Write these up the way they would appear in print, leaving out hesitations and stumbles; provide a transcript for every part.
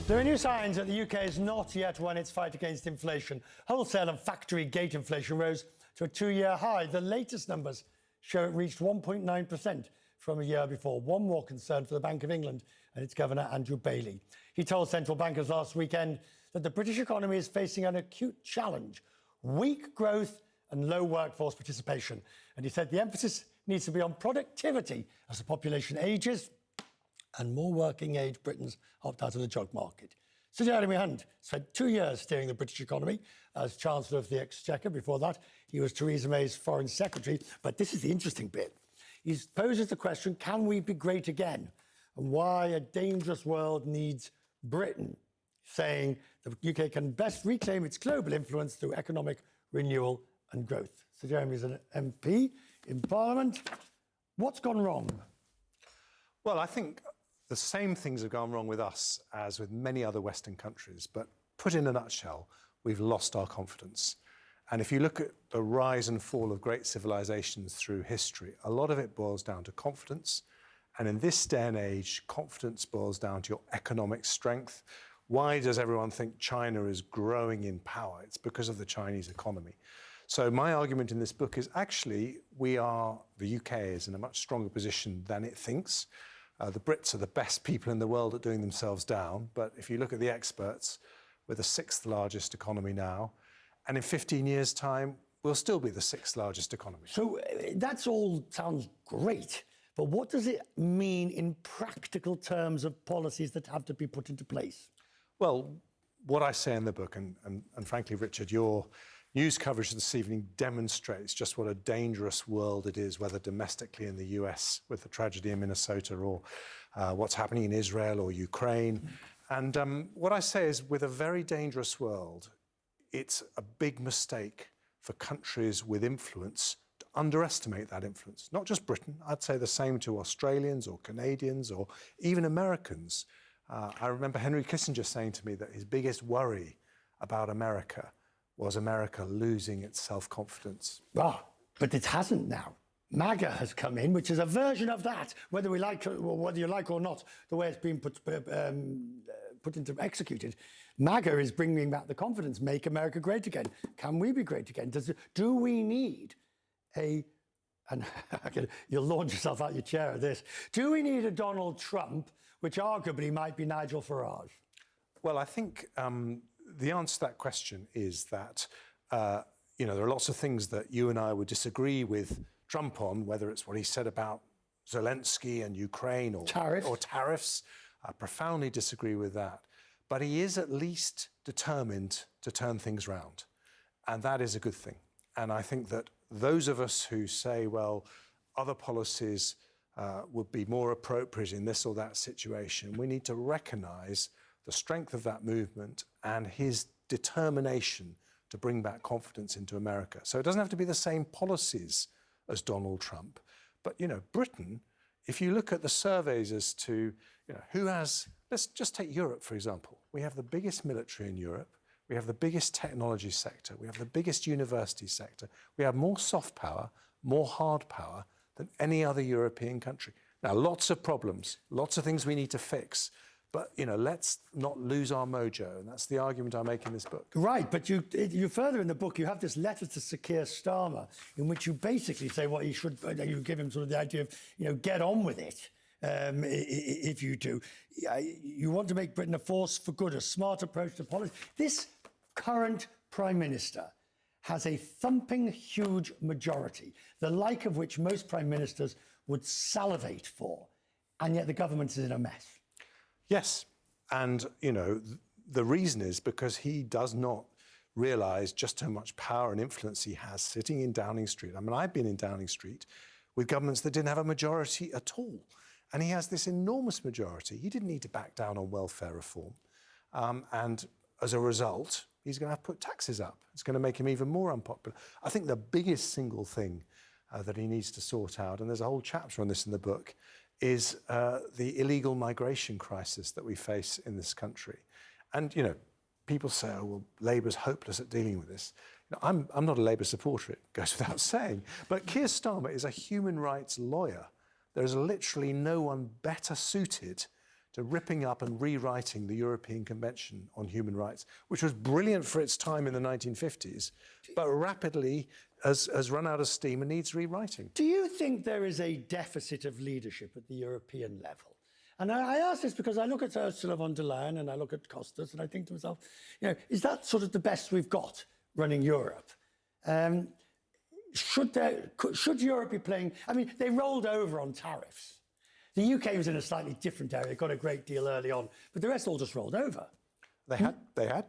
There are new signs that the UK has not yet won its fight against inflation. Wholesale and factory gate inflation rose to a two-year high. The latest numbers show it reached 1.9% from a year before. One more concern for the Bank of England and its Governor, Andrew Bailey. He told central bankers last weekend that the British economy is facing an acute challenge: weak growth and low workforce participation. And he said the emphasis needs to be on productivity as the population ages and more working-age Britons opt out of the job market. Sir Jeremy Hunt spent 2 years steering the British economy as Chancellor of the Exchequer. Before that, he was Theresa May's Foreign Secretary. But this is the interesting bit. He poses the question, can we be great again? And why a dangerous world needs Britain, saying the UK can best reclaim its global influence through economic renewal and growth. Sir Jeremy is an MP in Parliament. What's gone wrong? Well, I think the same things have gone wrong with us as with many other Western countries. But put in a nutshell, we've lost our confidence. And if you look at the rise and fall of great civilizations through history, a lot of it boils down to confidence. And in this day and age, confidence boils down to your economic strength. Why does everyone think China is growing in power? It's because of the Chinese economy. So my argument in this book is actually the UK is in a much stronger position than it thinks. The Brits are the best people in the world at doing themselves down. But if you look at the experts, we're the 6th largest economy now. And in 15 years' time, we'll still be the 6th largest economy. So that's all sounds great. But what does it mean in practical terms of policies that have to be put into place? Well, what I say in the book, and frankly, Richard, your news coverage this evening demonstrates just what a dangerous world it is, whether domestically in the US with the tragedy in Minnesota or what's happening in Israel or Ukraine. And what I say is, with a very dangerous world, it's a big mistake for countries with influence to underestimate that influence. Not just Britain, I'd say the same to Australians or Canadians or even Americans. I remember Henry Kissinger saying to me that his biggest worry about America was America losing its self-confidence. Ah, but it hasn't now. MAGA has come in, which is a version of that, whether you like or not, the way it's been executed. MAGA is bringing back the confidence, make America great again. Can we be great again? Do we need and you'll launch yourself out your chair at this, do we need a Donald Trump, which arguably might be Nigel Farage? Well, I think the answer to that question is that, there are lots of things that you and I would disagree with Trump on, whether it's what he said about Zelensky and Ukraine or tariffs. I profoundly disagree with that. But he is at least determined to turn things round. And that is a good thing. And I think that those of us who say, well, other policies would be more appropriate in this or that situation, we need to recognise the strength of that movement and his determination to bring back confidence into America. So it doesn't have to be the same policies as Donald Trump. But, Britain, if you look at the surveys as to, who has, let's just take Europe, for example. We have the biggest military in Europe. We have the biggest technology sector. We have the biggest university sector. We have more soft power, more hard power than any other European country. Now, lots of problems, lots of things we need to fix. But, let's not lose our mojo. And that's the argument I make in this book. Right. But you further in the book, you have this letter to Sir Keir Starmer in which you basically say what he should, you give him sort of the idea of, get on with it. If you do. You want to make Britain a force for good, a smart approach to policy. This current Prime Minister has a thumping huge majority, the like of which most Prime Ministers would salivate for. And yet the government is in a mess. Yes. And, the reason is because he does not realise just how much power and influence he has sitting in Downing Street. I mean, I've been in Downing Street with governments that didn't have a majority at all. And he has this enormous majority. He didn't need to back down on welfare reform. And as a result, he's going to have to put taxes up. It's going to make him even more unpopular. I think the biggest single thing that he needs to sort out, and there's a whole chapter on this in the book, is the illegal migration crisis that we face in this country. And, people say, oh, well, Labour's hopeless at dealing with this. I'm not a Labour supporter, it goes without saying. But Keir Starmer is a human rights lawyer. There is literally no one better suited to ripping up and rewriting the European Convention on Human Rights, which was brilliant for its time in the 1950s, but rapidly has run out of steam and needs rewriting. Do you think there is a deficit of leadership at the European level? And I ask this because I look at Ursula von der Leyen and I look at Costas and I think to myself, is that sort of the best we've got running Europe? Should Europe be playing? I mean, they rolled over on tariffs. The UK was in a slightly different area. It got a great deal early on, but the rest all just rolled over. They had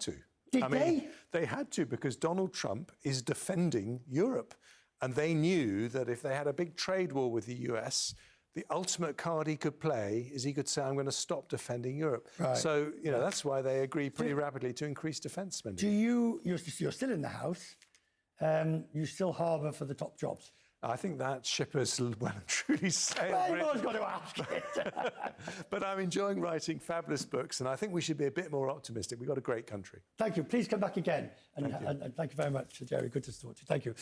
to. Did they? They had to, because Donald Trump is defending Europe. And they knew that if they had a big trade war with the US, the ultimate card he could play is he could say, I'm going to stop defending Europe. Right. So, that's why they agreed pretty rapidly to increase defence spending. You're still in the House. You still harbour for the top jobs? I think that ship has well and truly sailed. Well, everyone's got to ask it. But I'm enjoying writing fabulous books, and I think we should be a bit more optimistic. We've got a great country. Thank you. Please come back again. And thank you very much, Jerry. Good to talk to you. Thank you.